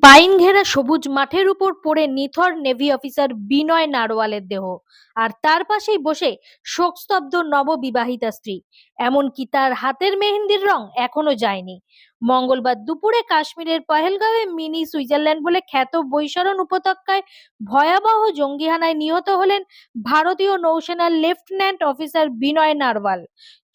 Pine ঘেরা সবুজ মাঠের উপর পড়ে নিথর নেভি অফিসার বিনয় নারওয়ালের দেহ। আর তার পাশেই বসে শোকস্তব্ধ নববিবাহিতা স্ত্রী। এমনকি তার হাতের মেহেন্দির রং এখনো যায়নি। মঙ্গলবার দুপুরে কাশ্মীরের পহেলগাঁওয়ে মিনি সুইজারল্যান্ড বলে খ্যাত বৈশারণ উপত্যকায় ভয়াবহ জঙ্গি হানায় নিহত হলেন ভারতীয় নৌসেনার লেফটেন্যান্ট অফিসার বিনয় নারওয়াল।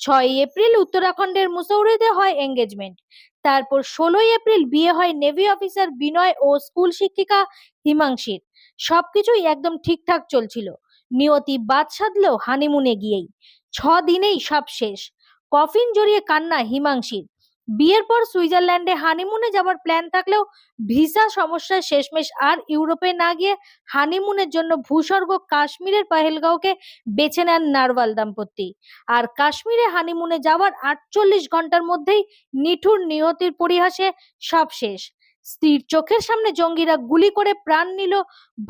6 এপ্রিল উত্তরাখণ্ডের মুসৌরিতে হয় এঙ্গেজমেন্ট। তারপর 16 এপ্রিল বিয়ে হয় নেভি অফিসার বিনয় ও স্কুল শিক্ষিকা হিমাংশীর। সবকিছুই একদম ঠিকঠাক চলছিল। নিয়তি বাদ সাধলেও হানিমুনে গিয়েই 6 দিনেই সব শেষ। কফিন জড়িয়ে কান্না হিমাংশীর। বিয়ের পর সুইজারল্যান্ডে হানিমুনে যাবার প্ল্যান থাকলেও ভিসা সমস্যায় শেষমেশ আর ইউরোপে না গিয়ে হানিমুনের জন্য ভূস্বর্গ কাশ্মীরের পহেলগাঁওকে বেছে নেন নারওয়াল দম্পতি। আর কাশ্মীরে হানিমুনে যাওয়ার 48 ঘন্টার মধ্যেই নিঠুর নিয়তির পরিহাসে সব শেষ। স্ত্রীর চোখের সামনে জঙ্গিরা গুলি করে প্রাণ নিল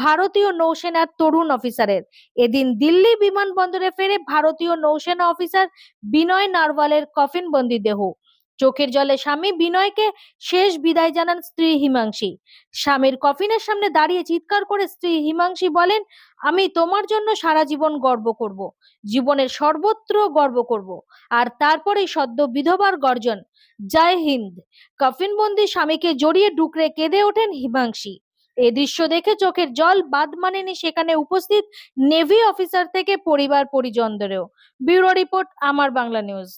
ভারতীয় নৌসেনার তরুণ অফিসারের। এদিন দিল্লি বিমানবন্দরে ফেরে ভারতীয় নৌসেনা অফিসার বিনয় নারওয়ালের কফিনবন্দি দেহ। চোখের জলে স্বামী বিনয়কে শেষ বিদায় জানান স্ত্রী হিমাংশী। স্বামীর কফিনের সামনে দাঁড়িয়ে চিৎকার করে স্ত্রী হিমাংশী বলেন, আমি তোমার জন্য সারা জীবন গর্ব করব, জীবনের সর্বত্র গর্ব করব। আর তারপরেই সদ্য বিধবার গর্জন, জয় হিন্দ। কফিনবন্দি স্বামীকে জড়িয়ে ডুকরে কেঁদে ওঠেন হিমাংশী। এ দৃশ্য দেখে চোখের জল বাদ মানেনি সেখানে উপস্থিত নেভি অফিসার থেকে পরিবার পরিজনদেরও। ব্যুরো রিপোর্ট, আমার বাংলা নিউজ।